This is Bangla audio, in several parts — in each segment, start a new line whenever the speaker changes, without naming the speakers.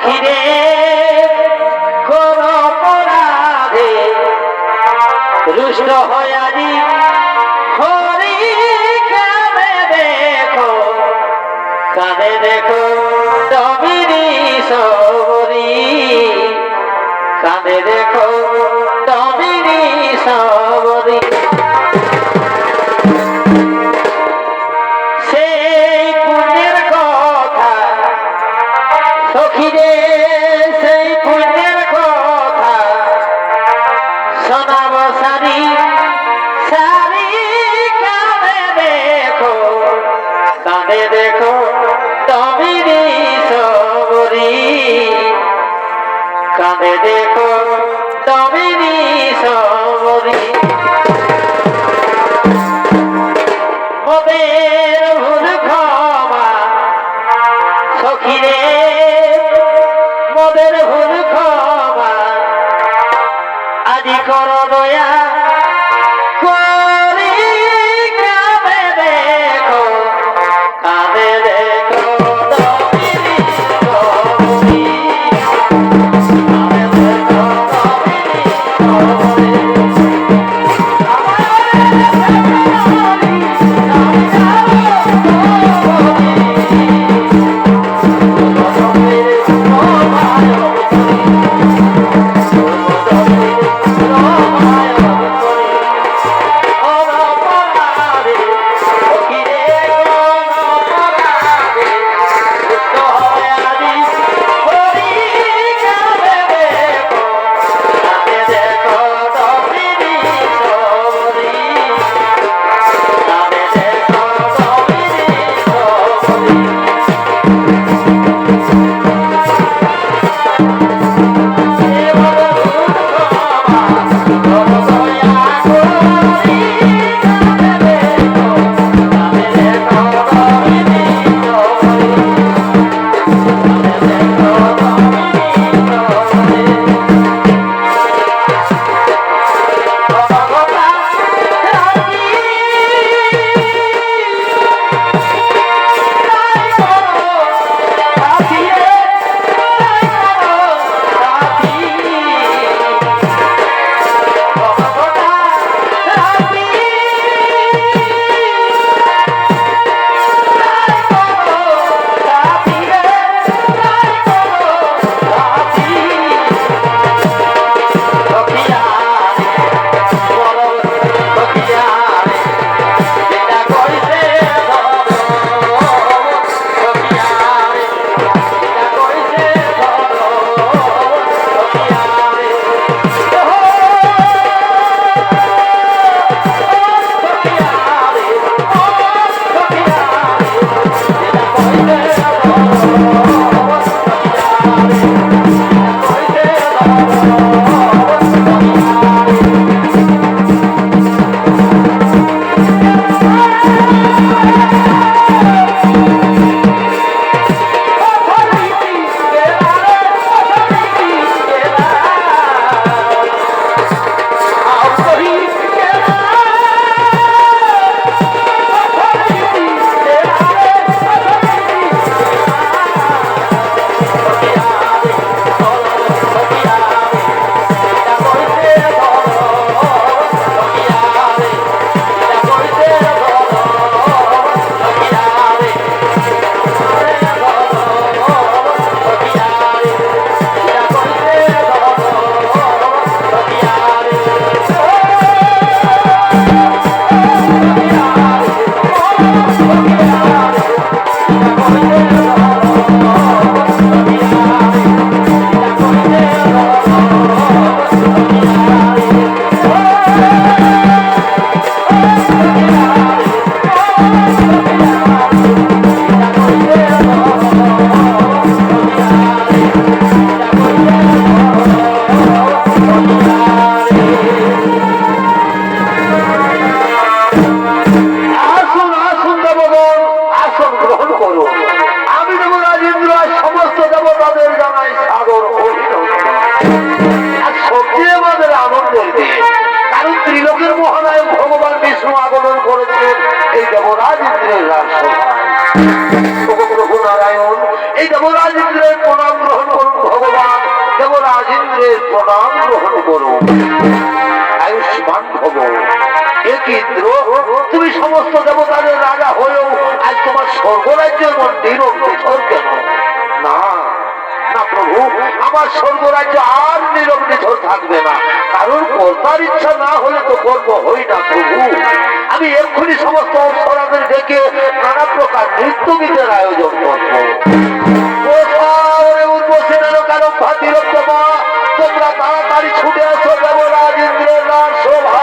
সখিরে কোন অপরাধে রুষ্ট হয়ারি হরি কাঁদে দেখো তমিরি সবরি কাঁদে দেখো তমিরি সবরি সেই পুণ্যের কথা সখিরে সেই পুণ্যের কথা শোনাব সারি সারি কাঁদে দেখো তমিরি সবরি কাঁদে দেখো তমিরি সবরি মোদের ভুল ক্ষমা সখিরে মোদের ভুল ক্ষমা আজি কর দয়া
এই দেবরাজ ইন্দ্রের প্রণাম গ্রহণ করুন।
করো। আয়ুষ্মান ভব। ইন্দ্র, তুমি সমস্ত দেবতাদের রাজা হয়েও আজ তোমার স্বর্গরাজ্যের মধ্যে নিরব কেন? না না প্রভু, আমার স্বর্গরাজ্য আর নীরব নিথর থাকবে না। কারণ কর্তার ইচ্ছা না হলে তো কর্ম হই না প্রভু। আমি এক্ষুনি সমস্ত অপ্সরাদের ডেকে নানা প্রকার নৃত্য গীতের আয়োজন করবো। তোমরা তাড়াতাড়ি ছুটে আসো, দেবরাজ ইন্দ্রের রাজসভা।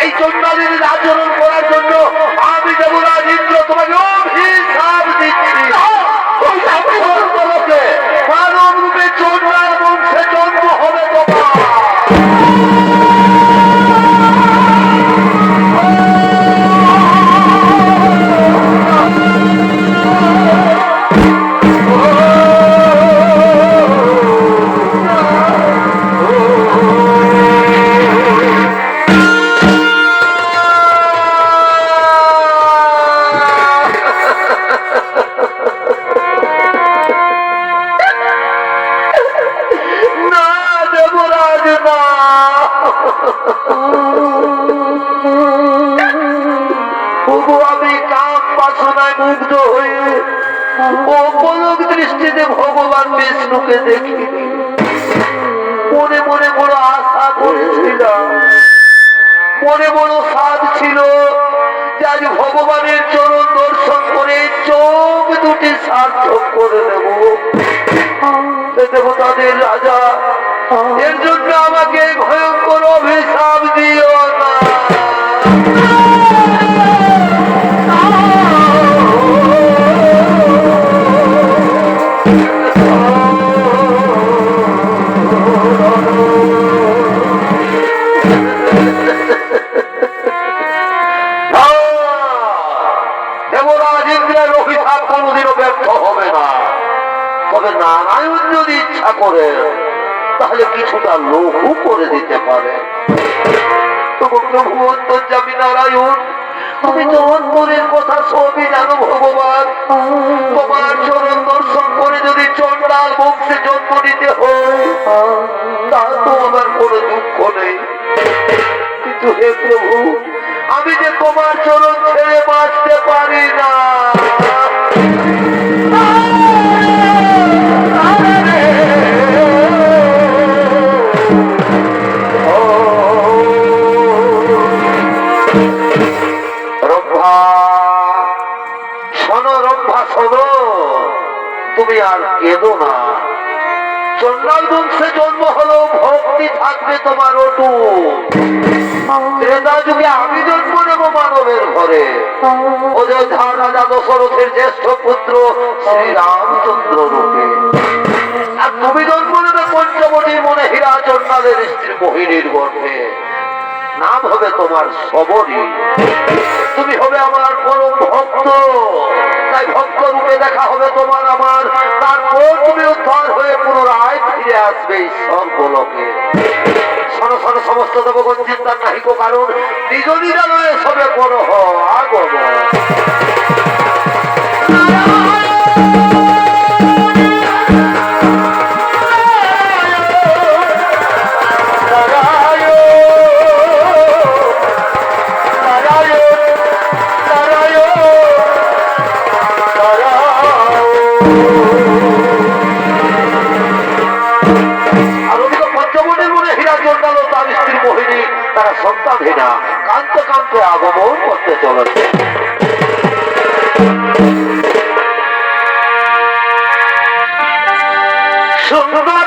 এই চন্ডালিনীর আচরণ করার জন্য আমি দেবরাজ ইন্দ্র তোমাকে অভিশাপ দিচ্ছি। মানব রূপে চন্ডার বংশে জন্ম হবে তোমার। মুগ্ধ হয়ে অপলক দৃষ্টিতে ভগবান বিষ্ণুকে দেখি মনে মনে বড় আশা করেছিলাম, মনে বড় সাধ ছিল যে আজ ভগবানের চরণ দর্শন করে চোখ দুটি সার্থক করে দেব। দেবতাদের রাজা, এর জন্য আমাকে ভয়ঙ্কর অভিশাপ দিও না। Oh ইচ্ছা করে তাহলে কিছুটা লঘু করে দিতে পারে। প্রভু অন্তর্যামী নারায়ণ, তুমি তো অন্তরের কথা সবই জানো ভগবান। তোমার চরণ দর্শন করে যদি চন্ডাল বংশে জন্ম নিতে হয় তা তো আমার কোনো দুঃখ নেই, কিন্তু হে প্রভু আমি যে তোমার চরণ ছেড়ে বাঁচতে পারি না। তুমি আর কেঁদো না। চন্ডাল বংশে জন্ম হলো, ভক্তি থাকবে তোমার অটুট। ত্রেতা যুগে আমি জন্ম নেব মানবের ঘরে, অযোধ্যার রাজা দশরথের জ্যেষ্ঠ পুত্র শ্রীরামচন্দ্র রূপে। আর তুমি জন্ম নেবে পঞ্চবটির মনে হীরা চন্ডালের স্ত্রী মোহিনীর গর্ভে। নাম হবে তোমার সবরী। তুমি হবে আমার পরম ভক্ত, তাই ভক্ত রূপে দেখা হবে তোমার আমার। তারপর তুমি উদ্ধার হয়ে পুনরায় ফিরে আসবে এই স্বর্গলোকে। শোনো শোনো সমস্ত দেবগণ, চিন্তার নাহিক কারণ, নিজ নিরালয়ে সবে বড় আগম। তারা সন্তানহীনা কাঁদতে কাঁদতে আগমন করতে চলেছে। সুন্দর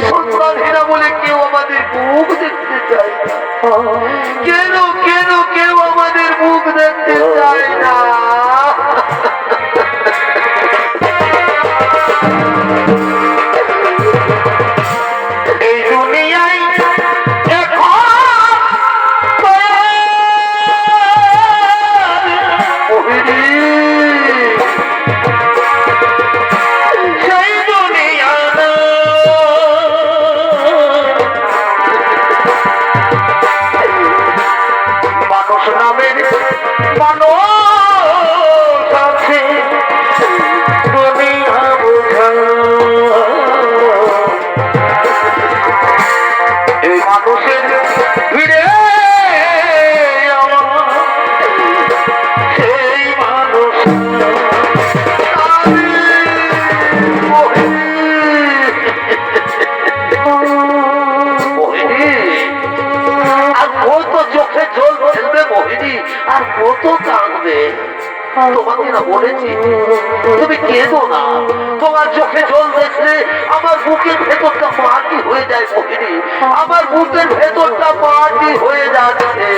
সন্তানহীনা বলে কেউ আমাদের মুখ দেখতে চায় না। কেন কেন কেউ আমাদের মুখ দেখতে চায় না? এই দুনিয়ায় আর কত কাঁদবে। তোমাকে না বলেছি তুমি কেঁদো না, তোমার চোখে জল দেখলে আমার বুকের ভেতরটা মাটি হয়ে যায় মোহিনী, আমার বুকের ভেতরটা মাটি হয়ে যাচ্ছে।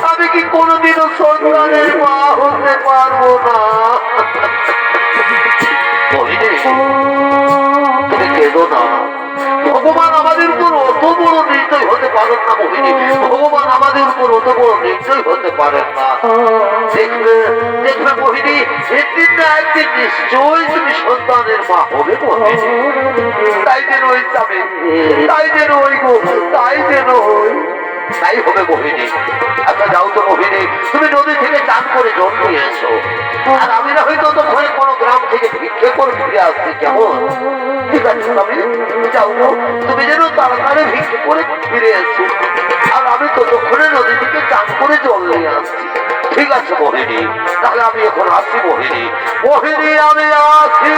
আমি কি কোনোদিনও সন্তানের মা হতে পারবো না। তুমি কেঁদো না, ভগবান আমাদের উপর অত বড় নির্দয় হতে পারেন না মোহিনী, ভগবান আমাদের উপর অত বড় নির্দয় হতে পারেন না। দেখবে দেখবে মোহিনী, একদিন না একদিন নিশ্চয়ই তুমি সন্তানের মা হবে মোহিনী। তাই যেন ওই চাবে, তাই যেন ওই গো, তাই যেন ওই তাই হবে মোহিনী। আচ্ছা যাও তো মোহিনী, তুমি নদী থেকে চান করে জল নিয়ে এসো, আর আমি না হয়তো ততক্ষণে কোনো গ্রাম থেকে ভিক্ষে করে ফিরে আসছি, কেমন? ঠিক আছে যাও তো, তুমি যেন তাড়াতাড়ি ভিক্ষে করে ফিরে এসো, আর আমি ততক্ষণে নদী থেকে চান করে জল নিয়ে আসছি। ঠিক আছে মোহিনী, তাহলে আমি এখন আসি মোহিনী। মোহিনী আমি আসি।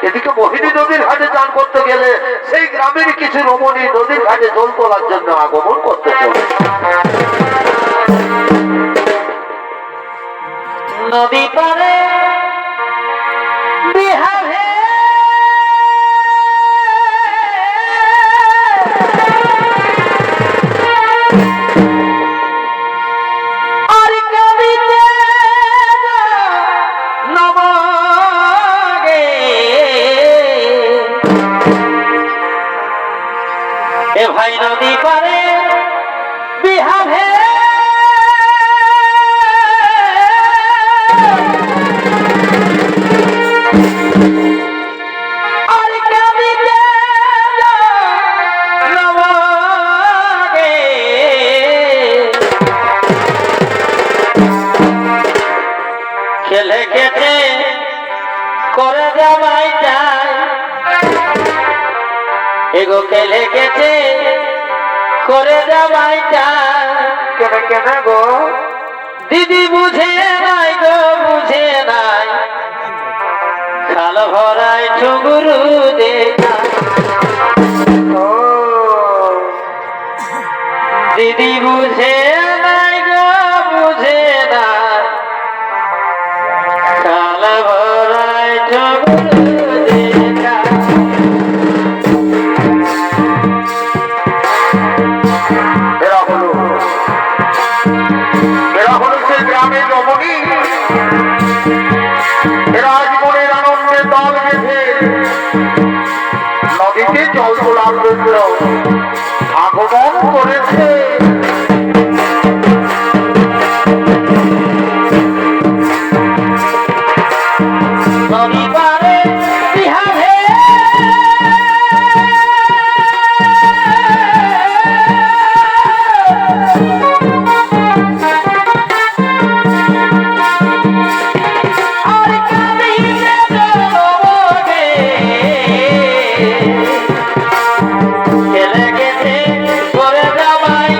এদিকে মোহিনী নদীর ঘাটে চান করতে গেলে সেই গ্রামের কিছু রমণী নদীর ঘাটে জল তোলার জন্য আগমন করতে চলে।
নদী পারে বিহারে ভাই নদী পারে বিহারে খেলে খেতে করে যাওয়াই যায় এগো, খেলে খেতে করে যাওয়াই যায়।
কেন কেন গো
দিদি বুঝে নাই গো, বুঝে নাই, খাল ভরাই ঠুগুরু দেখা। দিদি বুঝে নাই গো, বুঝে নাই, খাল ভরাই ঠুগুরু দেখা।
গ্রামের রমণী এরা জীবনের আনন্দে দল বেঁধে নদীতে জল তোলার জন্য আগমন করেছে।
নদী পারে বিহারে খেলে গেছে করে যাওয়াই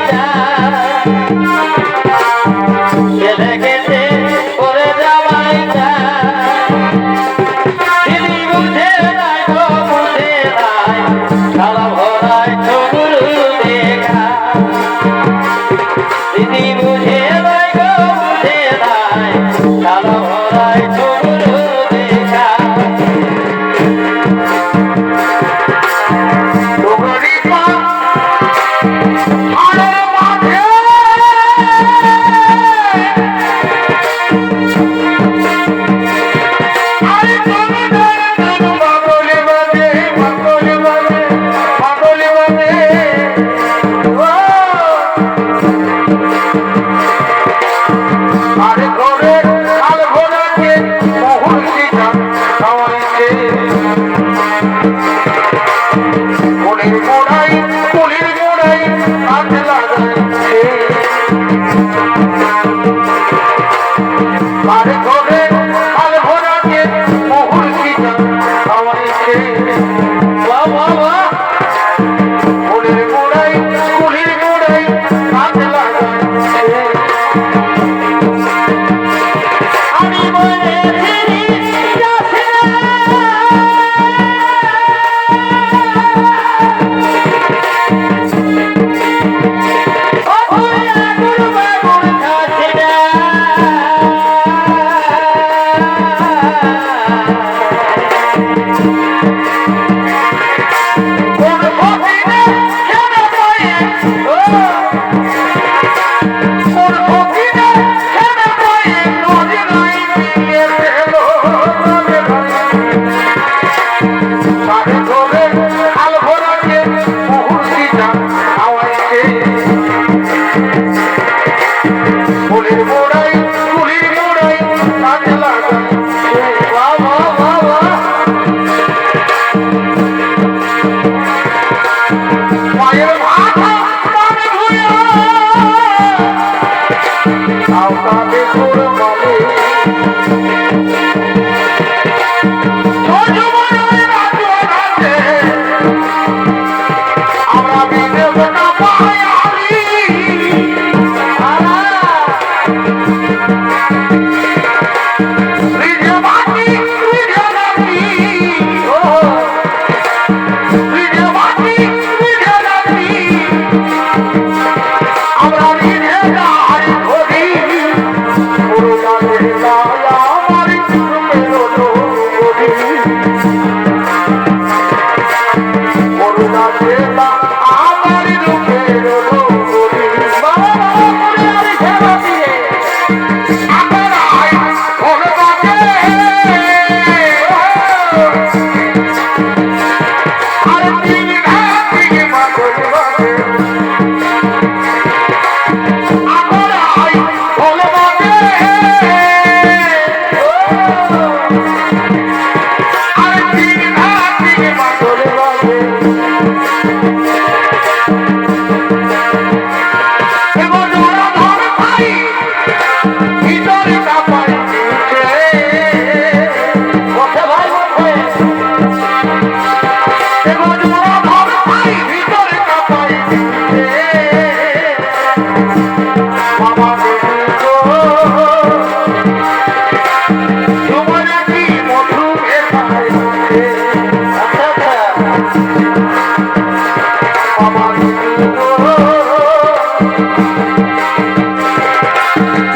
আমার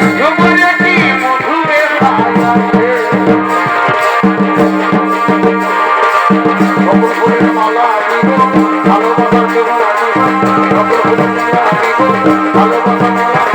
জীবনে কি মধুমের আছে ফুলের মালা আনিব ভালোবাসার জন্য আনিব ভালোবাসার মালা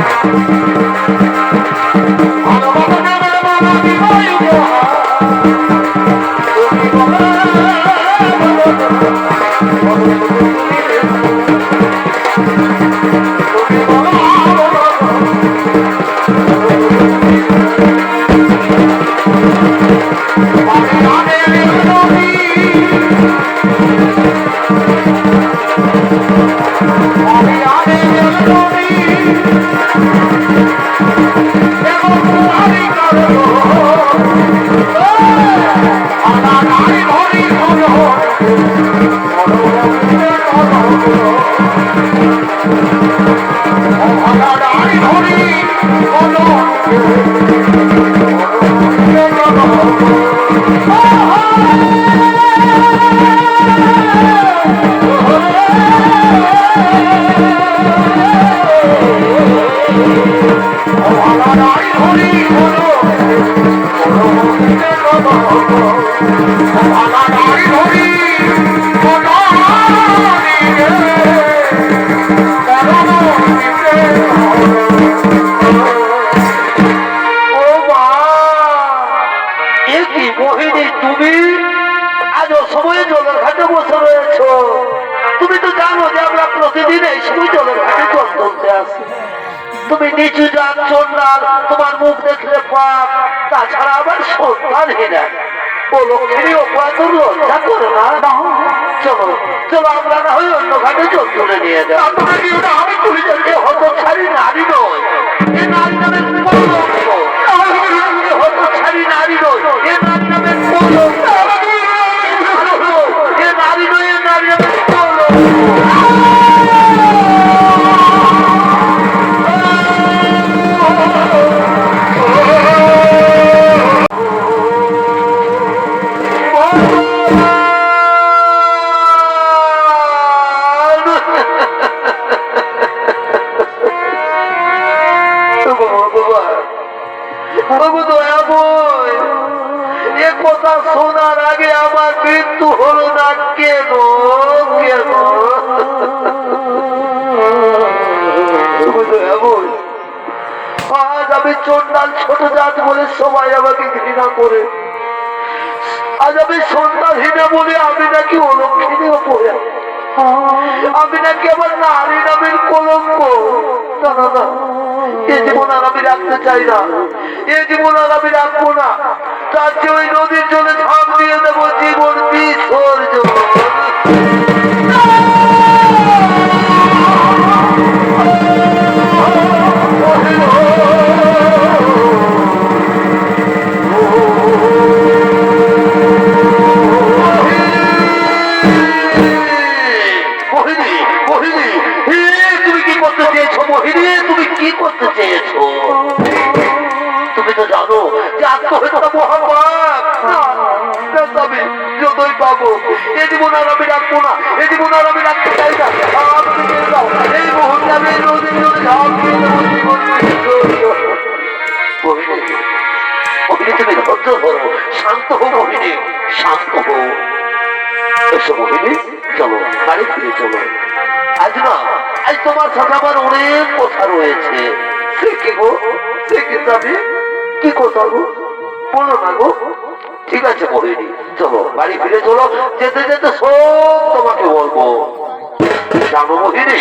তুমি নিচু যান চন্ডাল তোমার মুখ দেখলে পাপ তাছাড়া আবার সন্তানহীনা ও লক্ষ্মী অপরাধ লজ্জা করে না চলো চলো আমরা না হয়ে অন্য ঘাটে জল তুলে নিয়ে যাই আমি তুলে যাচ্ছি হত ছাড়ি নারী নয় এ নারী নামের হত ছাড়ি নারী নয় এ নারী নামের এ নারী নয় এ নারী নামের শোনার আগে আমার মৃত্যু হলো না কেন কেন আজ আমি চন্ডাল ছোট জাত বলে সবাই আমাকে ঘৃণা করে আজ আমি সন্তানহীনা বলে আমি নাকি অলক্ষিণীও পড়ে আমি নাকি আমার নারী নামের কলঙ্ক না না না এ জীবন আর আমি রাখতে চাই না এ জীবন আর আমি রাখবো না তার যে ওই নদীর জলে ঝাঁপ দিয়ে দেবো জীবন বিসর্জন তুমি কি করতে চেয়েছো মোহিনী তুমি কি করতে চেয়েছো তুমি তো জানো যে আত্মহত্যা মহাপাপ আমি যতই পাবো এ জীবন আর আমি রাখবো না এ জীবন আর আমি রাখতে চাই না এই মুহূর্তে আমি নদীর জন্য ঝাঁপ দিয়ে দেবো জীবন মোহিনী তুমি ধৈর্য ধরো শান্ত হো মোহিনী শান্ত হো এসো মোহিনী চলো বাড়ি ফিরে চলো আজ না আজ তোমার সাথে আমার অনেক কথা রয়েছে সে কি গো সে কি যাবে কি কথা গো বলো না গো ঠিক আছে মোহিনী চলো বাড়ি ফিরে চলো যেতে যেতে সব তোমাকে বলবো জানো মোহিনী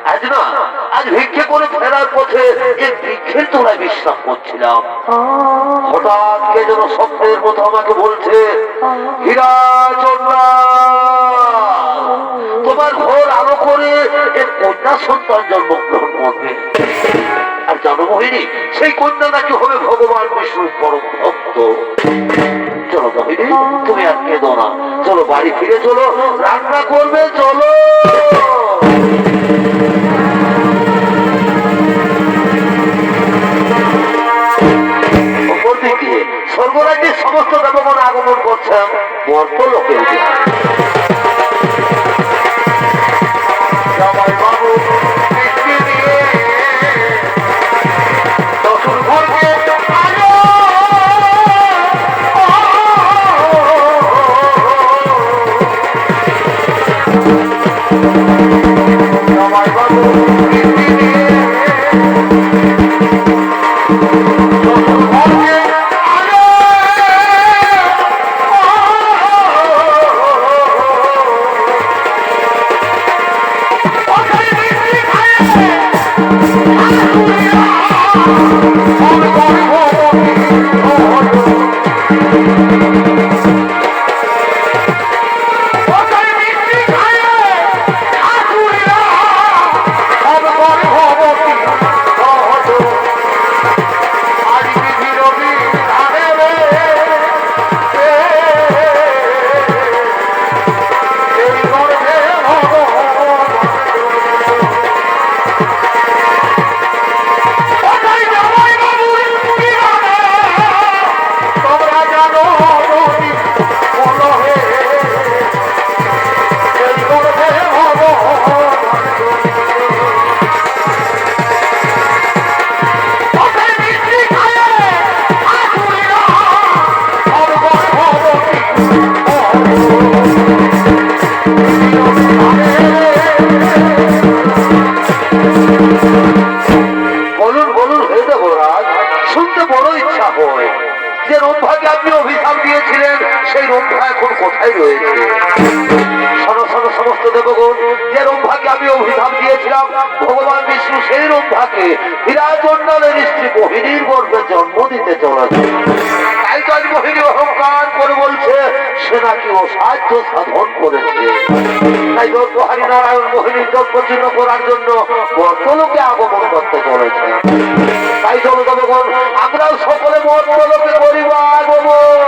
আজ না আজ ভিক্ষে করে ফেরার পথে এই বৃক্ষের তলায় বিশ্রাম করছিলাম হঠাৎ কে যেন স্বপ্নের মতো আমাকে বলছে হীরা চন্দ্রা তোমার ঘর আলো করে এর কন্যা সন্তান জন্মগ্রহণ করবে আর জানো মোহিনী সেই কন্যা নাকি হবে ভগবান বিষ্ণুর পরম ভক্ত চলো মোহিনী তুমি আর কেঁদো না চলো বাড়ি ফিরে চলো রান্না করবে চলো অপরদিকে স্বর্গরাজ্যের সমস্ত দেবগণ আগমন করছেন মর্ত লোকের দেখুন, যে রম্ভাকে আমি অভিশাপ দিয়েছিলাম, ভগবান বিষ্ণু সেই রম্ভাকে হীরাচন্দ্রের স্ত্রী মোহিনীর গর্ভে জন্ম দিতে চলেছে। তাই তো আজ মোহিনী অহংকার করে বলছে সে নাকি অসাধ্য সাধন করেছে। তাই দর্পহারী নারায়ণ মোহিনীর দর্পচিহ্ন করার জন্য মর্তলোকে আগমন করতে চলেছে। তাই চলো তবে আমরাও সকলে মর্তলোকে করিব আগমন।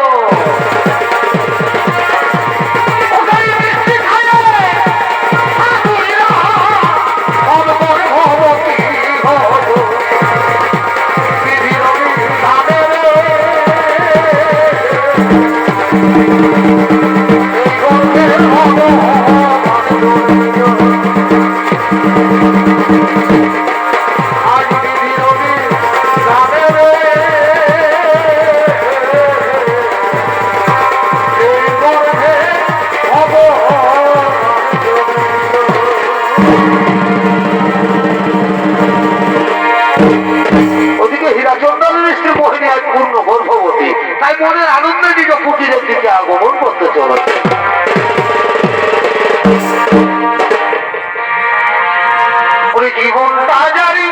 তাই মনের আনন্দে নিজ কুটিরের দিকে আগমন করতে চলেছে। জীবনটা জানি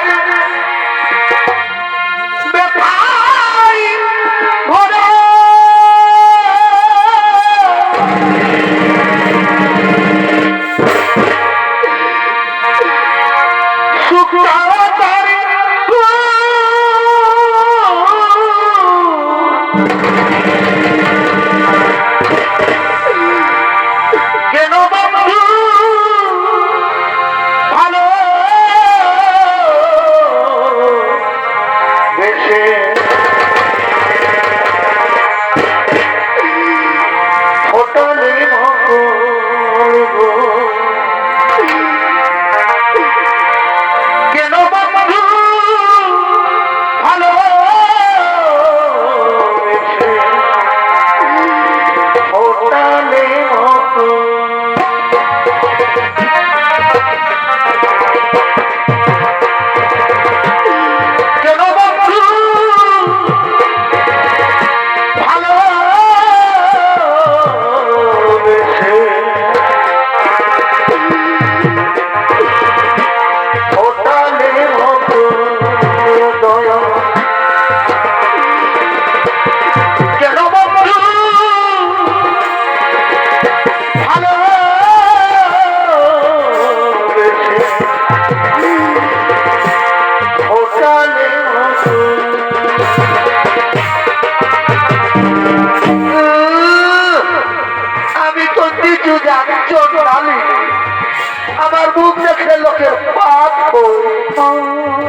আমার মুখ দেখে লোকের পাপ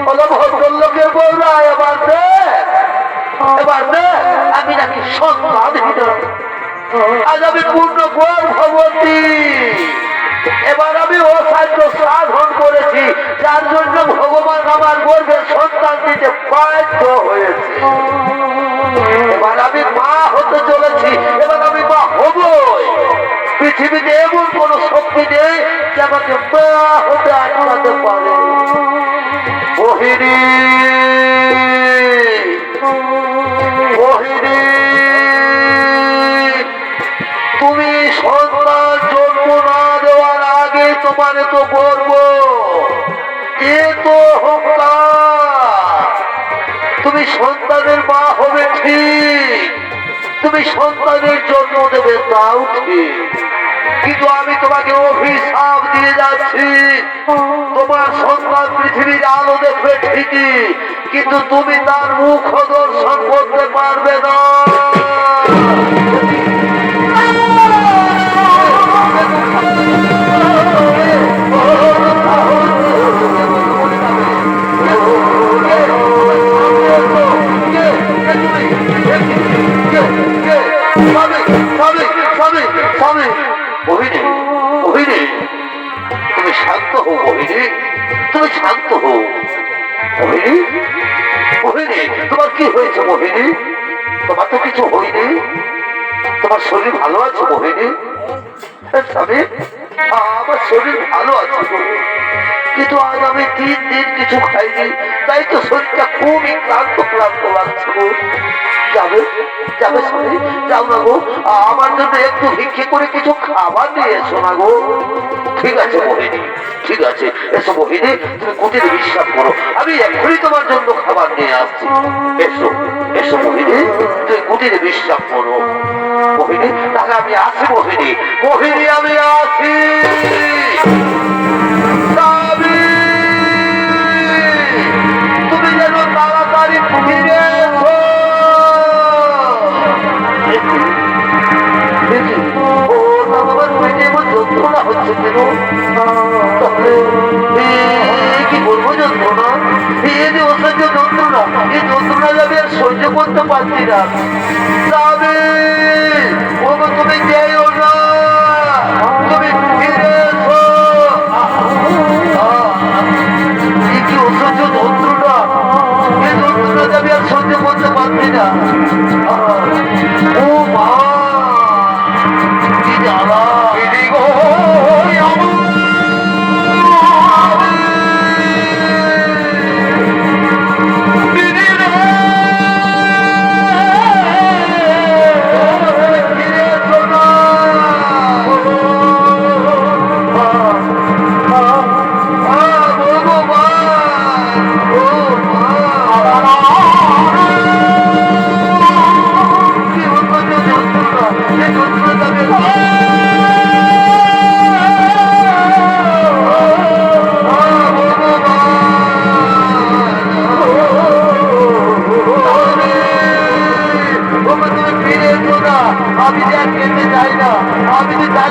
হলো ভদ্রলোকের বউরা। এবার আমি নাকি সন্তানহীন, আজ আমি পূর্ণ গর্ভবতী। এবার আমি অসাধ্য সাধন করেছি, যার জন্য ভগবান আমার গর্ভের সন্তান দিতে বাধ্য হয়েছে। এবার আমি মা হতে চলেছি, এবার আমি মা হবই। পৃথিবীতে এমন কোন শক্তি নেই যে আমাকে মা হতে আটকাতে পারে। মোহিনী, মোহিনী, তুমি সন্তান জন্ম না দেওয়ার আগে তোমার তো করব এ তো অহংকার। তুমি সন্তানের মা হবে ঠিক, তুমি সন্তানের জন্ম দেবে তাও ঠিক, কিন্তু আমি তোমাকে অভিশাপ দিয়ে যাচ্ছি। তোমার সন্তান পৃথিবীর আলো দেখবে ঠিকই, কিন্তু তুমি তার মুখ দর্শন করতে পারবে না। মোহিনী, মোহিনী, তুমি শান্ত হও। মোহিনী, তুমি শান্ত হও। মোহিনী, মোহিনী, তোমার কি হয়েছে? মোহিনী, তোমার তো কিছু হয়নি, তোমার শরীর ভালো আছে। মোহিনী, স্বামী, আমার শরীর ভালো আছে গো। কিন্তু আজ আমি 3 দিন কিছু খাইনি, তাই তো শরীরটা খুবই ক্লান্ত ক্লান্ত লাগছে গো। যাবে যাবে স্বামী, যাও না গো, আমার জন্য একটু ভিক্ষে করে কিছু খাবার নিয়ে এসো না গো। ঠিক আছে মোহিনী, ঠিক আছে, এসো মোহিনী, তুমি কুটিরে বিশ্রাম করো, আমি এখনই তোমার জন্য খাবার নিয়ে আসছি। এসো এসো মোহিনী, তুমি কুটিরে বিশ্রাম করো। মোহিনী, তাহলে আমি আসি মোহিনী, মোহিনী আমি আসি। স্বামী, তুমি যেন তাড়াতাড়ি ফিরে এসো। আমার পেটে এমন যন্ত্রণা হচ্ছে কেন? কি বলবো যন্ত্রণা? এই যে অসহ্য যন্ত্রণা, এই যন্ত্রণা যাবে আর সহ্য করতে পারছি না। তুমি যেও না, তুমি ফিরে এসো। কি অসহ্য যন্ত্রণা, এই যন্ত্রণা যাবে আর সহ্য করতে পারছি না। ও মা, কি জ্বালা! আমি যে আর খেতে চাই না, আমি যে চাই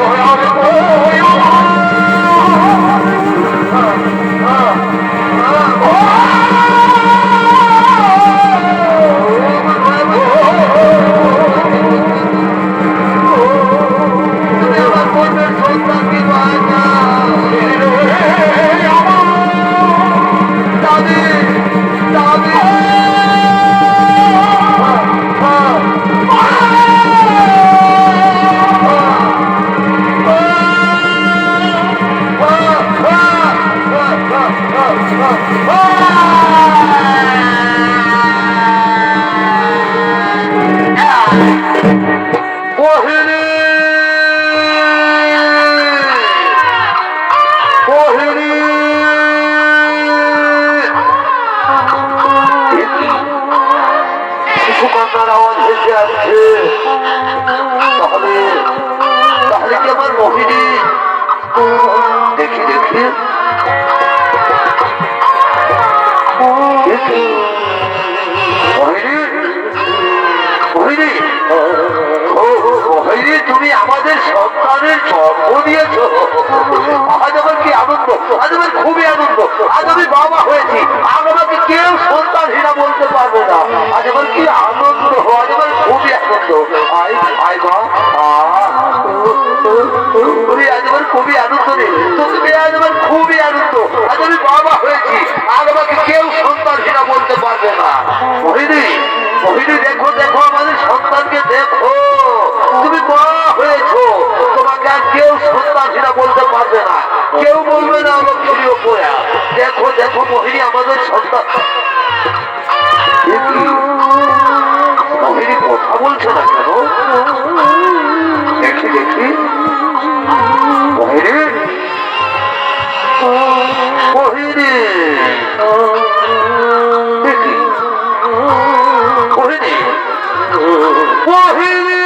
তুমি আমার বোনের সন্তানকে বাঁচাও। দাবি দাবি শিশুকন্যার আওয়াজ ভেসে আসছে। তাহলে তাহলে কি আমার মোহিনী? দেখি দেখি, মোহিনী, মোহিনী, মোহিনী, তুমি আমাদের সন্তানের জন্ম দিয়েছ। আজ আমার কি আনন্দ, আজ আমার খুবই আনন্দ। আজ আমি বাবা হয়েছি, আজ আমাকে কেউ সন্তানহীনা বলতে পারবে না। আজ আমার কি আনন্দ, আজ আমার খুবই আনন্দ। আয় আয় মা, আজ আমার খুবই আনন্দ রে, তুমি আজ আমার খুবই আনন্দ। আজ আমি বাবা হয়েছি, আজ আমাকে কেউ সন্তানহীনা বলতে পারবে না। মোহিনী, মোহিনী, দেখো দেখো আমাদের সন্তানকে দেখো, তুমি মা হয়েছো, তোমাকে আর কেউ সন্তানহীনা বলতে পারবে না, কেউ বলবে না আমার তুমি ওপরা। দেখো দেখো মোহিনী, আমাদের সন্তান। মোহিনী কথা বলছে না কেন? দেখি দেখি, মোহিনী, মোহিনী, দেখি, মোহিনী, মোহিনী।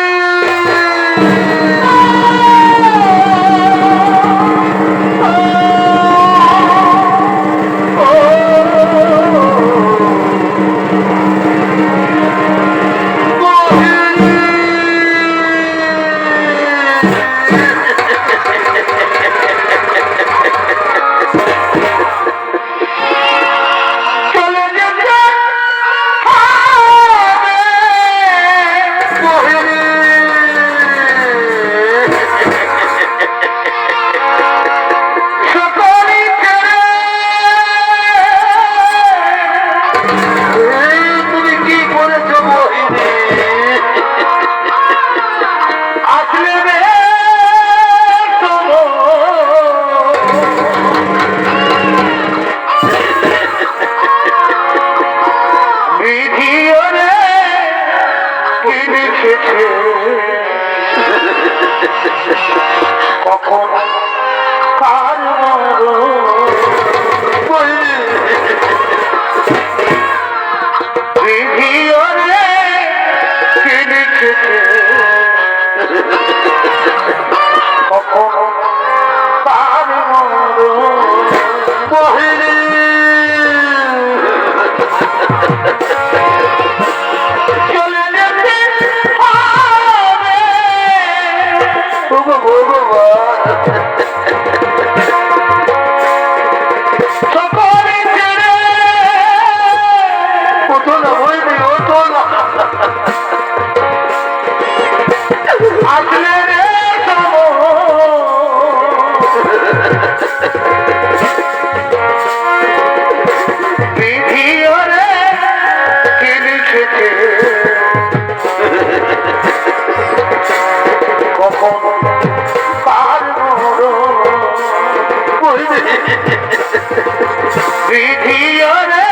সকলে ছেড়ে ওঠো না বইনি, ওঠো না। আসলে রে বিধি ওরে কি লিখেছে কখন কার বিধি ওরে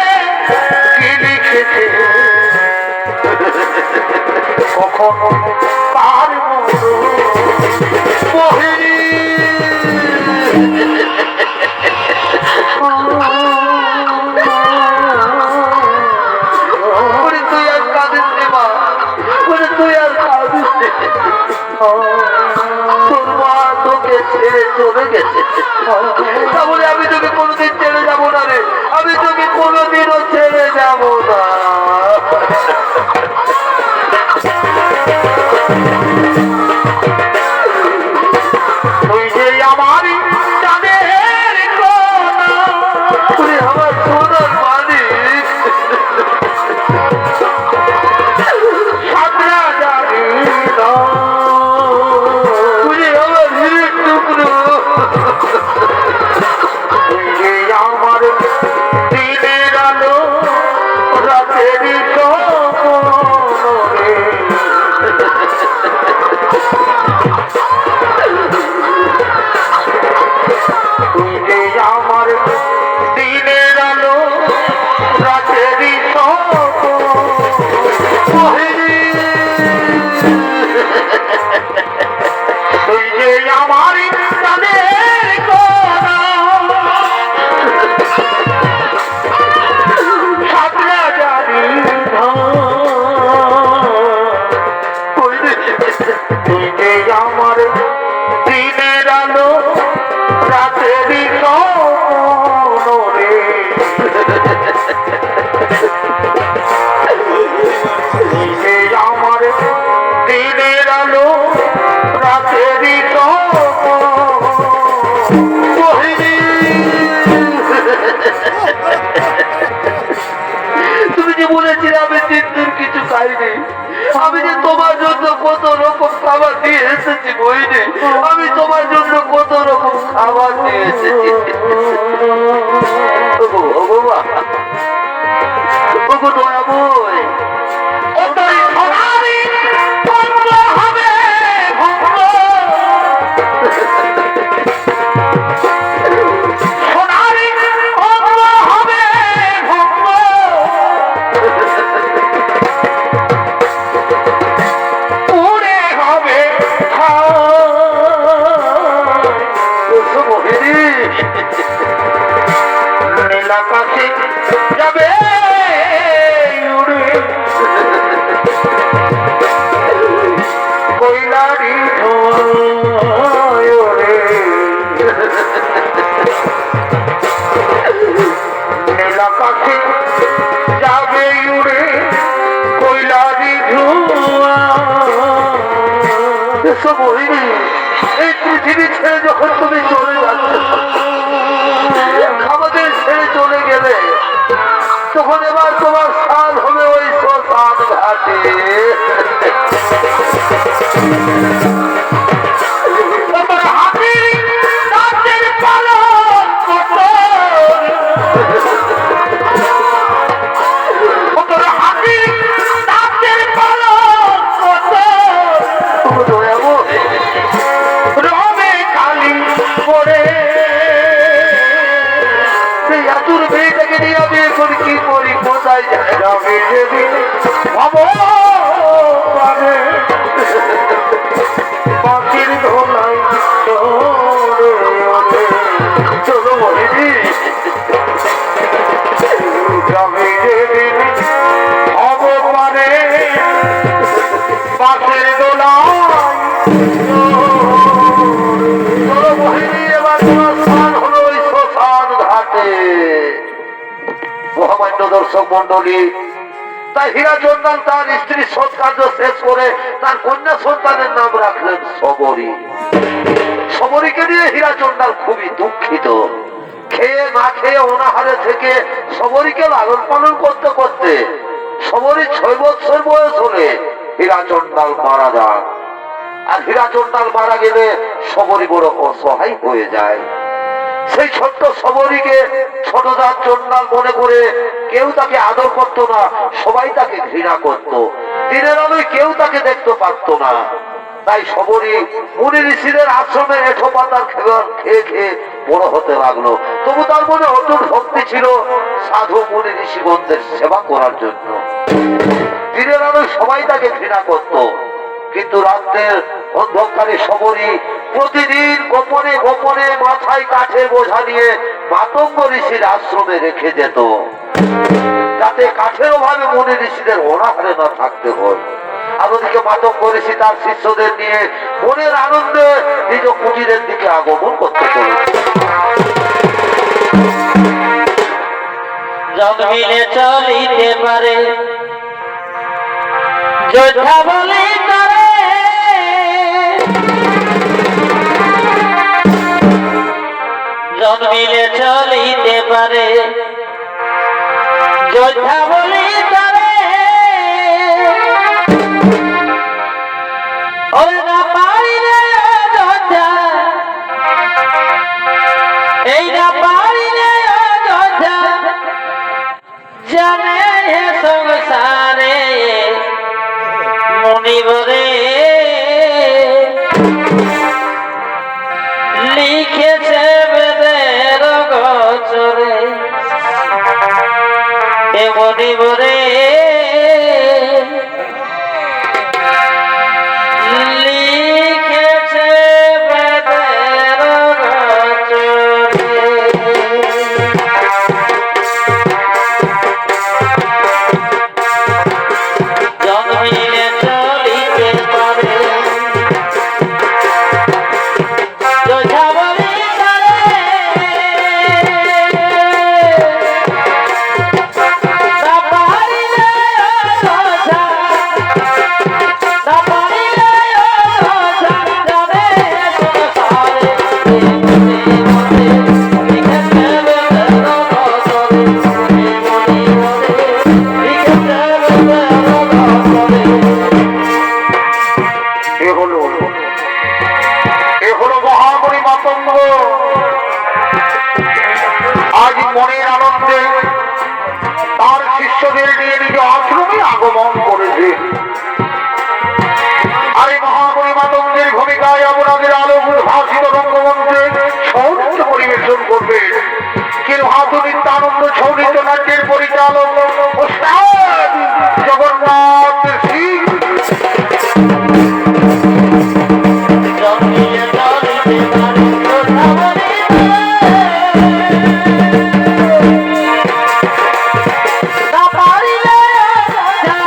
কি লিখেছে কখন কার মোহিনী তুই আর কাঁদিস রে মা, তুই আর কাঁদিস রে। তোর মা তোকে ছেড়ে চলে গেছে, তাহলে আমি তোকে কোনোদিন ছেড়ে যাবো না রে, আমি তোকে কোনোদিনও ছেড়ে যাবো না। তুই যে আমারই জানের কোনা, তুই আমার সোনার মালিক, সাতরা জানি না তুই আমার হীরের টুকরো, তুই যে আমার দিনের আলো রাতের স্বপ্নে। তুই যে আমার দিনের আলো রাতের স্বপ্নে। তুই যে আমার জানের কোনা, সাতরা জানি না। তুই যে আমার দিনের আলো রাতের স্বপ্নে। তুই যে আমার দিনের আলো রাতের মোহিনী। তুমি যে বলেছিলে আমি তিন কিছু খাইনি, আমি যে তোমার জন্য কত রকম খাবার দিয়ে এসেছি মোহিনী, আমি তোমার জন্য কত রকম খাবার দিয়ে এসেছি। দয়া বই ওটাই সোনারি ভঙ্গ হবে ভঙ্গ, সোনারি ভঙ্গ হবে ভঙ্গ, পুরে হবে মোহিনী। নীলাকাশে যাবে উড়ে কইলারি ধরে, নীলাকাশে যাবে উড়ে কইলারি ধোঁয়া। এসব মোহিনী, এই পৃথিবী ছেড়ে যখন তুমি চলে যাচ্ছ, আমাদের ছেড়ে চলে গেলে, তখন এবার তোমার স্থান হবে ওই শ্মশান ঘাটে। তোমার হাতির দাঁতের পালন কোটর, তোমার হাতির দাঁতের পালন কোটর, রবে কালি পড়ে। সেই আতুর মেয়েটাকে নিয়ে আমি এখন কি করি, কোথায় যাবে যেদিন ভবনে পাখির ধোলাই চলো মোহিনী। যাবে যেদিন ভবনে পাখির দোলাই, চলো মোহিনী, এবার তোমার স্থান হলো ওই শ্মশান ঘাটে। মহামান্য দর্শক মন্ডলী, তাই হীরাচন্দন তার স্ত্রীর সৎকার্য শেষ করে তার কন্যা সন্তানের নাম রাখলেন সবরী। সবরীকে নিয়ে হীরাচন্দন খুবই দুঃখিত। খেয়ে না খেয়ে অনাহারে থেকে সবরীকে লালন পালন করতে করতে সবরী 6 বছর বয়স হলে হীরাচন্দাল মারা যান। আর হীরাচন্দাল মারা গেলে সবরী বড় অসহায় হয়ে যায়। সেই ছোট্ট সবরীকে ছোটদার চন্ডাল মনে করে কেউ তাকে আদর করত না, সবাই তাকে ঘৃণা করত। দিনের আলোয় কেউ তাকে দেখতে পারত না। তাই সবরী মুনি ঋষিদের আশ্রমে এঁঠো পাতার খেয়ে খেয়ে বড় হতে লাগলো। তবু তার মনে অটুট ভক্তি ছিল সাধু মুনি ঋষিগণদের সেবা করার জন্য। দিনের আলোয় সবাই তাকে ঘৃণা করত, কিন্তু রাত্রের অন্ধকারে সবরী প্রতিদিন গোপনে গোপনে মাথায় কাঠের বোঝা নিয়ে মাতঙ্গ ঋষির আশ্রমে রেখে যেত, যাতে কাঠের অভাবে মুনি ঋষিদের অনাহারে না থাকতে হয়। আর ওদিকে মাতঙ্গ ঋষি তার শিষ্যদের নিয়ে মনের আনন্দে নিজ কুটিরের দিকে আগমন করতে চলেছে।
জন্মিলে চলিতে পারে যোদ্ধা বলে তারে, জন্মিলে চলিতে পারে যোদ্ধা বলে তারে, ওরে না পারিলে যোদ্ধা, এই না পারিলে যোদ্ধা জানে হে সংসারে মনিবরে লিখেছে বেদের গোচরে, এ মনিবরে লিখেছে বেদের গোচরে। জন্মিলে চলিতে পারে যোদ্ধা বলে তারে, না পারিলে যোদ্ধা, না পারিলে যোদ্ধা জানে সংসারে মনে লিখেছে বেদের গোচরে, মনে লিখেছে বেদের গোচরে।
এ হলো মহামণি মাতঙ্গ। আজ মনের আনন্দে তার শিষ্যদের নিয়ে নিজ আশ্রমে আগমন করেছে। আর এই মহামণি মাতঙ্গের ভূমিকায় আপনাদের আলোক উদ্ভাসিত রঙ্গমঞ্চে সৌনৃত্য পরিবেশন করবে কিন্তু নিত্যানন্দ সৌনৃত্য নাট্যের পরিচালক ওস্তাদ জগন্নাথ সিং।
জন্মিলে চলিতে পারে যোদ্ধা বলে তারে, না পারিলে যোদ্ধা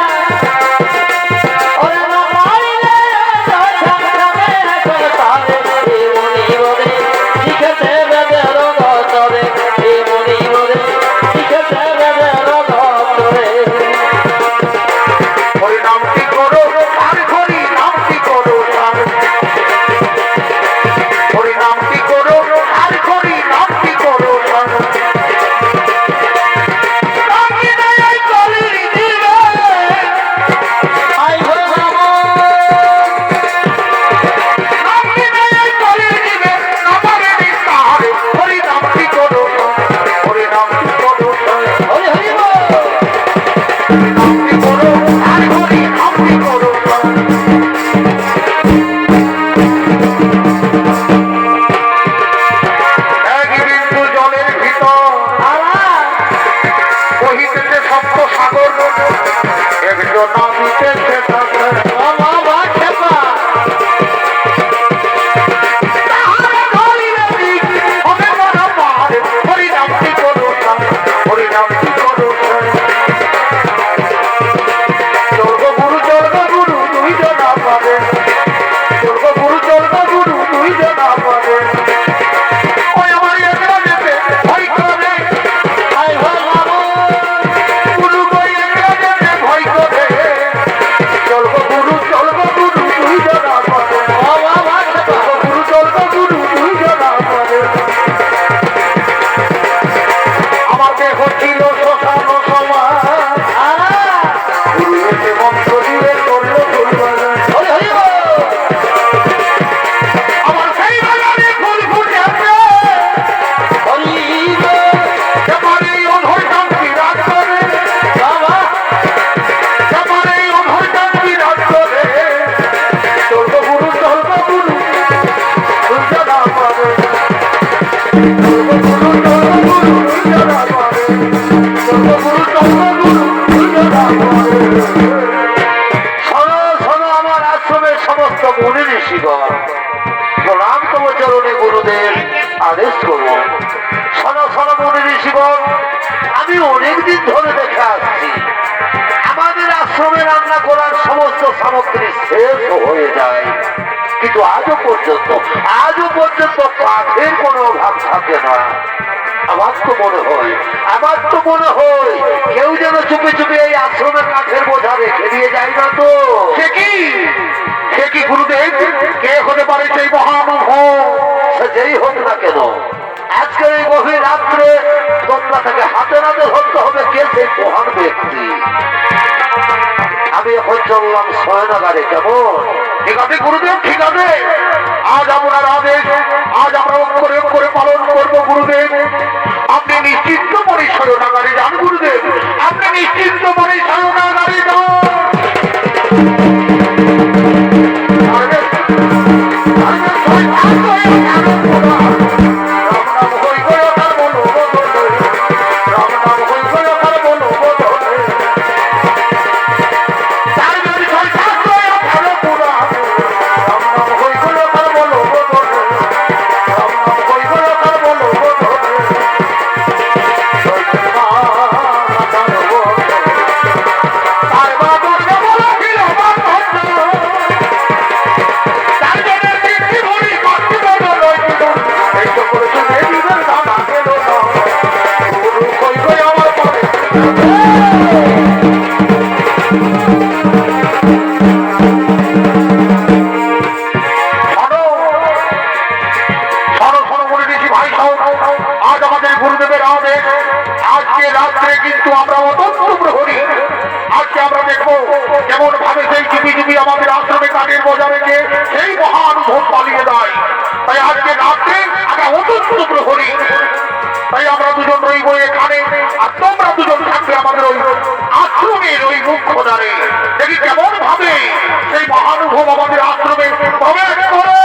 ছিল শ্মশান সমান গুরু এসে মন্ত্র দিয়ে করলো ফুলবাগান আমার সেই বাগানে ফুল ফুটে আছে আমার এই অধরটান বিরাট করে বাবা আমার এই অধরটান বিরাট করে স্বর্গগুরু স্বর্গগুরু দুর্জনা পাবে স্বর্গগুরু স্বর্গগুরু দুর্জনা পাবে স্বর্গগুরু স্বর্গগুরু দুর্জনা পাবে শোনো শোনো আমার আশ্রমের সমস্ত মুনি ঋষিগণ প্রণাম তব চরণে গুরুদেব আদেশ করুন শোনো শোনো মুনি ঋষিগণ আমি অনেকদিন ধরে দেখে আসছি আমাদের আশ্রমে রান্না করার সমস্ত সামগ্রী শেষ হয়ে যায় কিন্তু আজও পর্যন্ত কাঠের কোনো অভাব থাকে না আমার তো মনে হয় কেউ যেন চুপে চুপে এই আশ্রমে কাঠের বোঝা রেখে দিয়ে যায় না তো সে কি গুরুদেব কে হতে পারে সেই মহানুভব সে যেই হোক না কেন আজকের এই গভীর রাত্রে তোমরা থেকে হাতে নাতে ধরতে হবে কে সেই মহান ব্যক্তি আমি এখন চললাম শয়নাগারে কেমন ঠিক আছে গুরুদেব ঠিক আছে আজ আপনার আদেশ আজ আমরা অক্ষরে অক্ষরে পালন করবো গুরুদেব আপনি নিশ্চিন্ত মনে শয়নাগারে যান গুরুদেব আপনি নিশ্চিন্ত মনে শয়নাগারে যান আমাদের আশ্রমে কাঠের বোঝা রেখে সেই মহানুভব পালিয়ে দেয় তাই আজকে রাত্রে আমরা অত্যন্ত প্রহরী তাই আমরা দুজন রইব এখানে আর তোমরা দুজন থাকবে আমাদের ওই আশ্রমের ওই মুখ্য দ্বারে দেখি কেমন ভাবে সেই মহানুভব আমাদের আশ্রমে প্রবেশ করে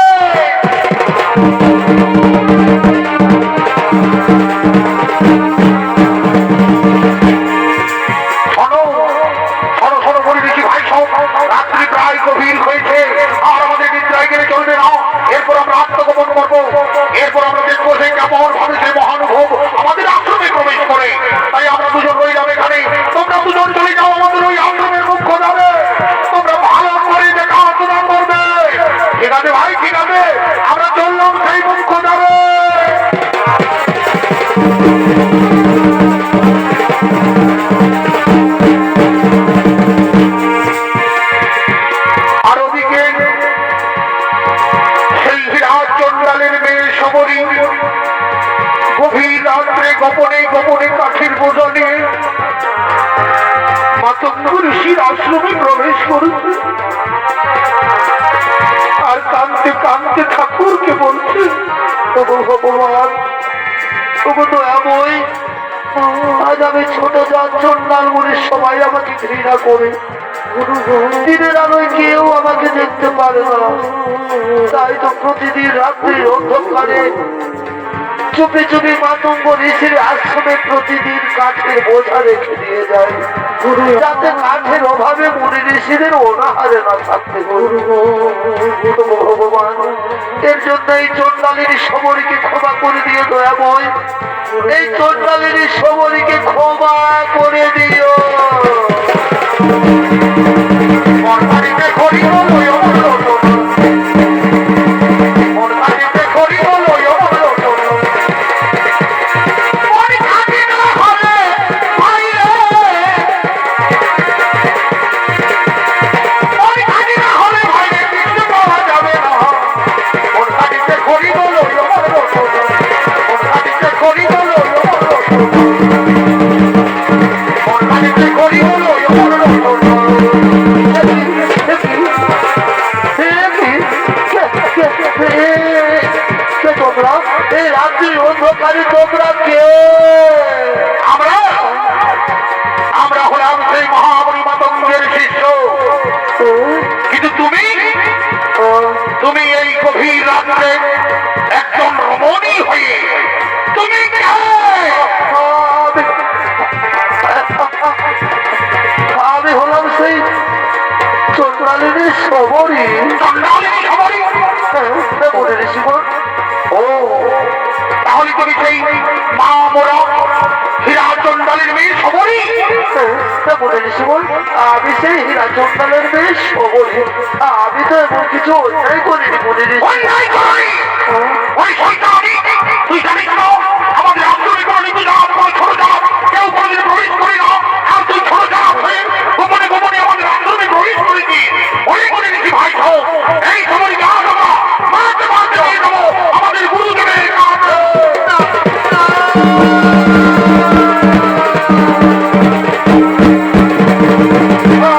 এরপর আমরা দেখবো সেই কেমন ভাবে সেই মহানুভব আমাদের আশ্রমে প্রবেশ করে তাই আমরা দুজন রইলাম এখানে তোমরা দুজন চলে যাও আমাদের ওই আশ্রমের মুখ্য দ্বারে তোমরা ভালো করে দেখাশোনা করবে ঠিক আছে ভাই ঠিক আছে আমরা চললাম সেই মুখ্য দ্বারে আর ওদিকে সেই বিরাট চন্ডালের মেয়ে সবরী গভীর রাত্রে গোপনে গোপনে কাঠের বোঝা নিয়ে মাতঙ্গ ঋষির আশ্রমে প্রবেশ করেছে আর কাঁদতে কাঁদতে ঠাকুরকে বলছে ওগো ভগবান ওগো দয়াময় আজ আমি ছোট চন্ডাল বলে সবাই আমাকে ঘৃণা করে দিনের আলোয় কেউ আমাকে দেখতে পারে না তাই তো প্রতিদিন রাত্রি অন্ধকারে চুপি চুপি মাতঙ্গ ঋষির আশ্রমে প্রতিদিন কাঠের বোঝা রেখে দিয়ে যায় যাতে কাঠের অভাবে মুনি ঋষিদের অনাহারে না থাকতে ভগবান এর জন্য এই চন্ডালিনী সবরীকে ক্ষমা করে দিয়ে দয়াময় এই চন্ডালিনী সবরীকে ক্ষমা করে দিও
Thank you.
কে?
আমরা আমরা হলাম সেই মহাবলী মাতঙ্গের শিষ্য। কিন্তু তুমি তুমি এই গভীর রাত্রে একজন রমণী হয়ে তুমি কে?
আমি হলাম সেই চন্দ্রালিনীর সবরী।
চন্দ্রালিনী সবরী?
মনে ঋষিগণ,
ও তাহলে তুমি সেই মা মোরা হীরা চন্দ্রালিনীর মেয়ে সবরী?
মনে ঋষিগণ, আমি সেই হীরা চন্দ্রালের মেয়ে সবরী। আমি তো এমন কিছু অন্যায় করিনি মনে ঋষি।
অন্যায় করনি? ওই শয়তানি তুই জানিস না আমাদের আশ্রমে কোনো নীতি না, কোনো ছোট জাত কেউ কোনোদিন প্রবেশ করি না। আর তুই ছোট জাত হয়ে গোপনে গোপনে আমাদের আশ্রমে প্রবেশ করেছিস। ওই মনে নীতি ভাই সহ এই সময়কে আজ আমরা মারতে মারতে নিয়ে যাবো আমাদের গুরুদেবের কাছে।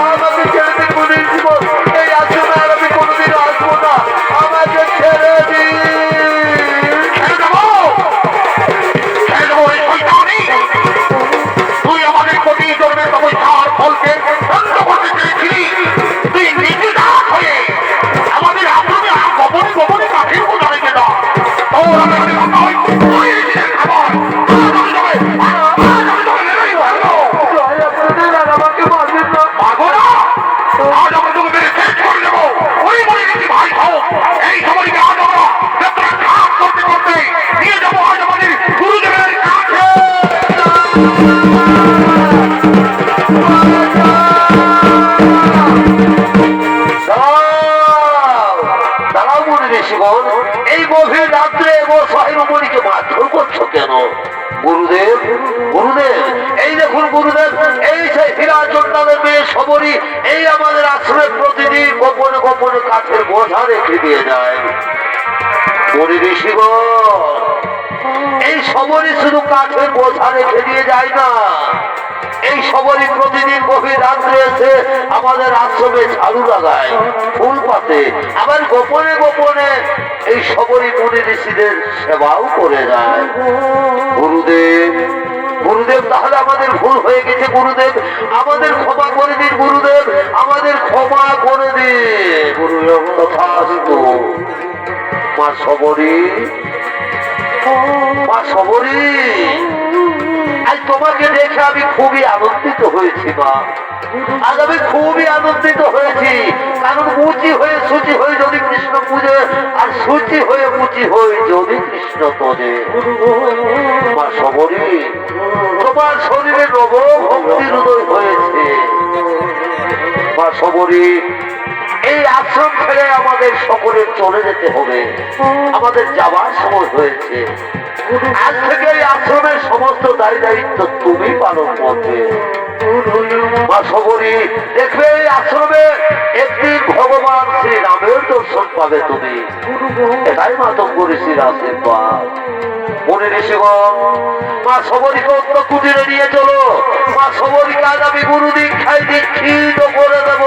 আমাকে ছেড়ে দিন মনে ঋষিগণ, এই আশ্রমে আর আমি কোনোদিন আসবো না। আমাকে ছেড়ে দিন।
ছেড়ে দেবো? ছেড়ে দেবো এই শয়তানি? তুই আমাদের প্রতি জন্মের তপস্যার ফলকে বন্ধ করতে চেয়েছিলি। তুই নিজে দাস হয়ে আমাদের আশ্রমে গোপনে গোপনে কাঠির বোঝা রেখে দাও। তোর আমি নয়, তুই নিজের খাবার। আজ আমি তোকে মেরেই ফেলবো।
জয় আপনাদের, আর আমাকে মারবেন না।
পারবো না? আজ আমরা তোকে মেরে শেষ করে দেবো। ওই মনে নীতি ভাই সহ এই সময়কে আজ আমরা যাত্রা ঘাট করতে করতে নিয়ে যাবো আজ আমাদের গুরুদেবের কাছে।
দাঁড়াও মনে ঋষিগণ, এই গভীর রাত্রে গোসাই রমণীকে মারধর করছো কেন? গুরুদেব, গুরুদেব, এই দেখুন গুরুদেব, এই সেই হীরা চন্দ্রালের মেয়ে সবরী এই আমাদের আশ্রমে প্রতিদিন গোপনে গোপনে কাঠের বোঝা রেখে দিয়ে যায়। মনে ঋষিগণ, এই সবরী শুধু কাঠের বোঝা রেখে দিয়ে যায় না, এই সবরই প্রতিদিন গভীর রাত্রে এসে আমাদের আশ্রমে ঝাড়ু লাগায়, ফুল পাতে, আবার গোপনে গোপনে এই সবরই মুনি ঋষিদের সেবাও করে যায়। গুরুদেব, গুরুদেব, তাহলে আমাদের ভুল হয়ে গেছে গুরুদেব, আমাদের ক্ষমা করে দিন গুরুদেব, আমাদের ক্ষমা করে দিন। গুরুদেব তথাস্তু। মা সবরী, মা সবরী, আজ তোমাকে দেখে আমি খুবই আনন্দিত হয়েছি মা। আজ আমি খুবই আনন্দিত হয়েছি, কারণ মুচি হয়ে সুচি হয়ে যদি কৃষ্ণ পূজে, আর সুচি হয়ে মুচি হয়ে যদি কৃষ্ণ তোজে। মা সবরী, তোমার শরীরে নব ভক্তির উদয় হয়েছে। মা সবরী, এই আশ্রম ছেড়ে আমাদের সকলের চলে যেতে হবে, আমাদের যাবার সময় হয়েছে। আজ থেকে এই আশ্রমের সমস্ত দায়ী দায়িত্ব তুমি পালন করবে। মা সবরী, দেখবে এই আশ্রমে একদিন ভগবান শ্রী রামের দর্শন পাবে তুমি, এটাই মাতঙ্গ ঋষির আশীর্বাদ। মনে ঋষিগণ, মা সবরীকে অন্য কুটিরে নিয়ে চলো। মা সবরীকে আজ আমি গুরু দীক্ষায় দীক্ষিত করে দেব।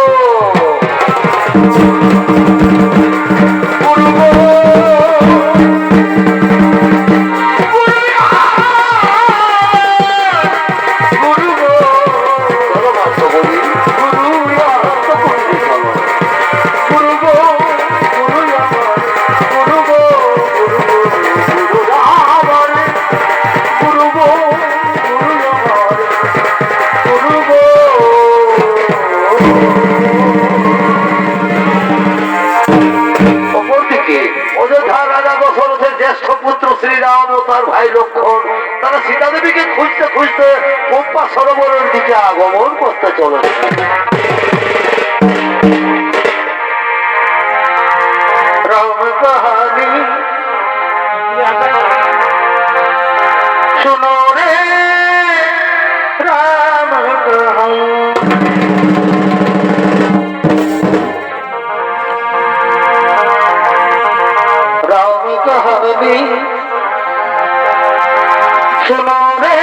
শ্রীরাম ও তার ভাই লক্ষ্মণ তারা সীতা দেবীকে খুঁজতে খুঁজতে পম্পা সরোবরের দিকে আগমন করতে চলেছে। রাম কাহানি শুনো রে, রাম কাহানি। রাম কাহানি सुनो रे,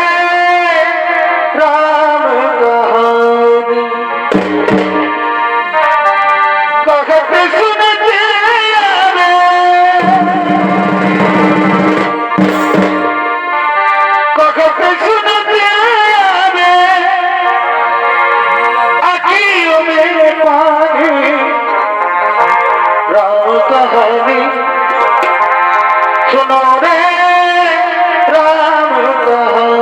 राम कहानी कहत सुनते रे,
कहते सुनते आवे आँखियों में पानी राम कहानी सुनो रे राम कहानी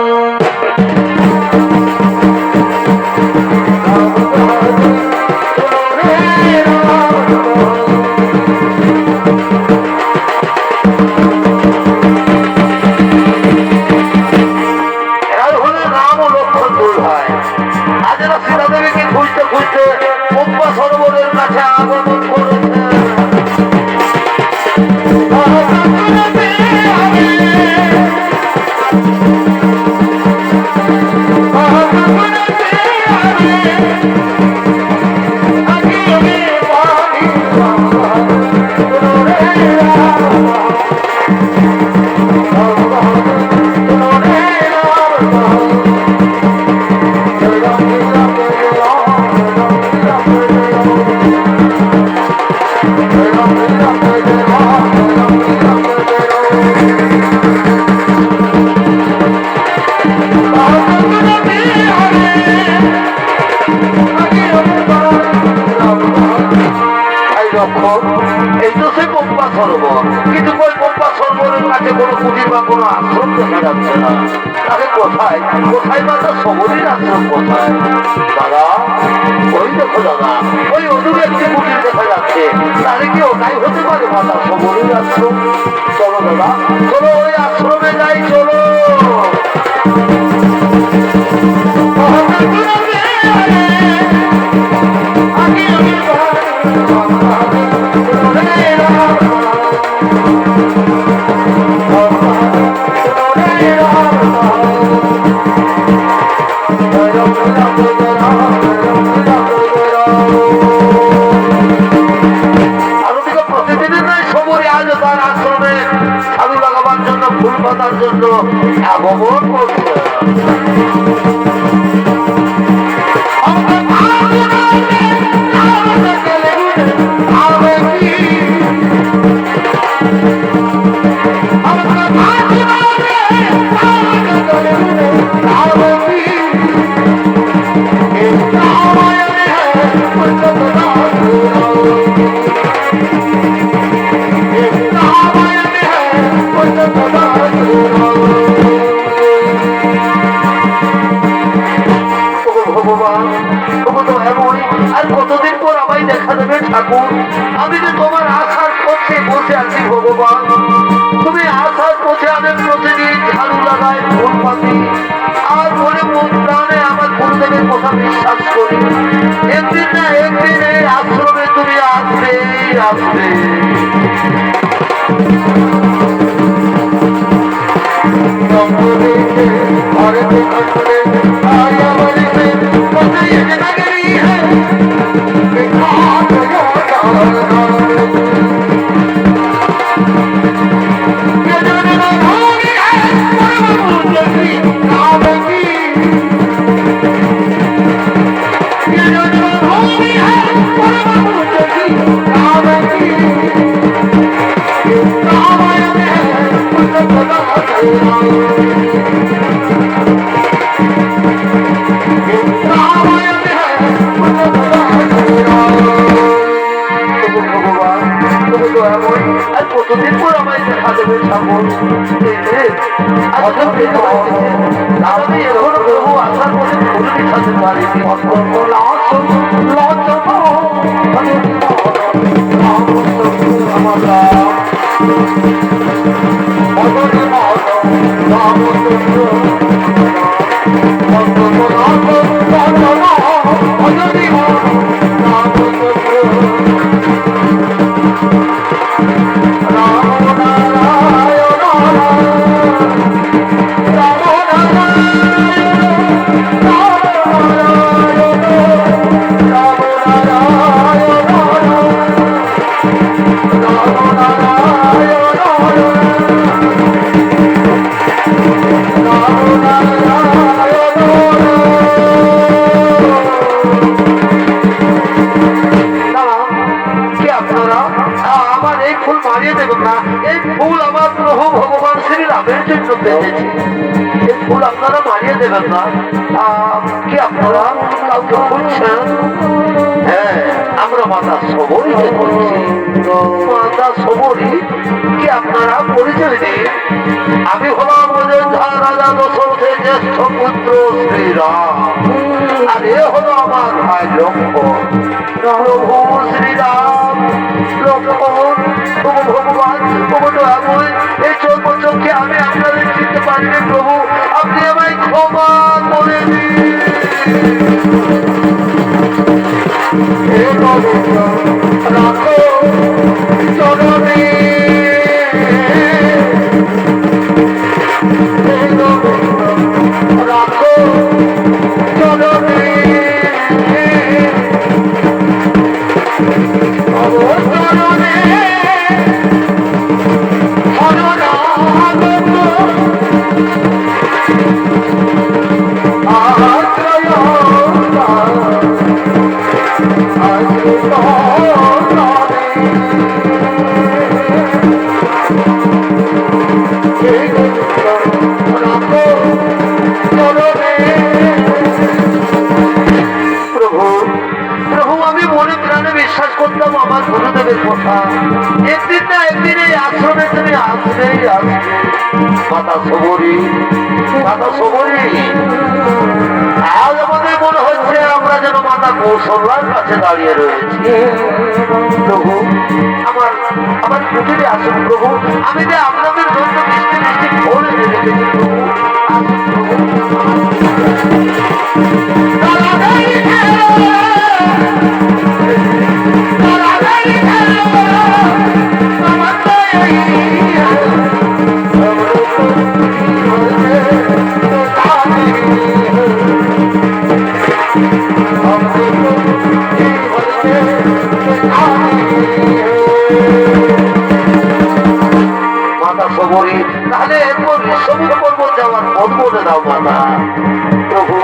এই তো সে পম্পা সরোবর, কিন্তু ওই পম্পা সরোবরের কাছে কোনো কুটির বা কোনো আশ্রম দেখা যাচ্ছে না। তাহলে কোথায় কোথায় মাতা সবরীর আশ্রম কোথায়? দাদা ওই দেখো দাদা, ওই অদূরে একটি কুটির দেখা যাচ্ছে। তাহলে কি ওটাই হতে পারে মাতা সবরীর আশ্রম? চলো দাদা, চলো ওই আশ্রমে যাই, চলো। জন্য আগমন করছে। আর কতদিন পর আমায় দেখা দেবে ঠাকুর? আমি যে তোমার আশার পথে বসে আছি ভগবান। তুমি আশার পথে আমি প্রতিদিন ঝাড়ু লাগাই, ভোট পাতি, আর মনে মন প্রাণে আমার গুরুদেবের কথা বিশ্বাস করি। একদিন না একদিন এই আশ্রমে তুমি আসবে আসবে। কতদিন পর আমায় দেখা দেবে ঠাকুর? আমি এখনো প্রভু আসার পথে ভুলে দিতে পারিনি। এই ফুল আমার প্রভু ভগবান শ্রী রামের জন্য বেঁধেছে।
ভুল আপনারা মানিয়ে দেবেন না। কি আপনারা কাউকে খুঁজছেন? হ্যাঁ, আমরা মাতা সবরীকে বলছি। মাতা সবরী কি আপনারা পরিচয় দিন? আমি হলাম অযোধ্যা রাজা দশরথের জ্যেষ্ঠ পুত্র শ্রীরাম, আর এ হলো আমার ভাই লক্ষ্মণ। প্রভু শ্রীরাম, লক্ষ্মণ, প্রভু ভগবান, প্রভু দয়াময়, এই চর্মচক্ষে আমি আপনাদের চিনতে পারিনি প্রভু, আপনি আমায় ক্ষমা করে দিন। হে গোবিন্দ, রাখো চরণে, হে গোবিন্দ, রাখো চরণে, অবচরণে শরণাগত আশ্রয় বিশ্বাস করতাম আমার গুরুদেবের কথা, একদিন না একদিন এই আশ্রমে তুমি আসবেই আসবে। মাতা সবরী, মাতা সবরী, আজ আমাদের মনে হচ্ছে আমরা যেন মাতা কৌশল্যার কাছে দাঁড়িয়ে রয়েছি। প্রভু, আমার আমার কুটিরে আসুন প্রভু, আমি যে আপনাদের জন্য মিষ্টি মিষ্টি ফল এনে রেখেছি প্রভু, আসুন প্রভু। মাতা সবরী, তাহলে এরপর ঋষভের পর্বত যাওয়ার পথ বলে দাও মাতা। প্রভু,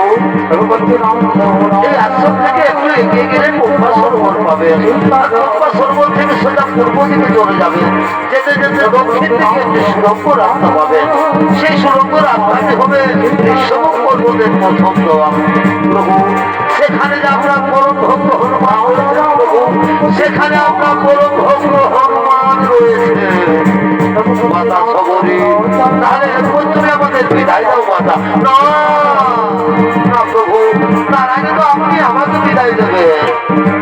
এই আশ্রম থেকে একটু এগিয়ে গেলে পম্পা সরোবর পাবে, আর পম্পা সরোবর থেকে সোজা পূর্ব দিকে চলে যাবে, যেতে যেতে দক্ষিণ দিকে একটি সুড়ঙ্গ রাস্তা পাবে, সেই সুড়ঙ্গ রাস্তাটি হবে ঋষভ পর্বতের প্রথম দেওয়া। প্রভু, সেখানে যে আমরা পরম ভক্ত হনুমান রয়েছে প্রভু, সেখানে আমরা পরম ভক্ত হনুমান রয়েছে। মাতা সবরী, তাহলে এরপর তুমি আমাদের বিদায় দাও মাতা। না না প্রভু, তার আগে তো আপনি আমাকে বিদায় দেবেন,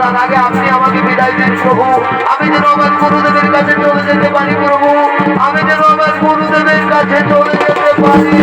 তার আগে আপনি আমাকে বিদায় দিন প্রভু, আমি যেন আমার গুরুদেবের কাছে চলে যেতে পারি প্রভু, আমি যেন আমার গুরুদেবের কাছে চলে যেতে পারি।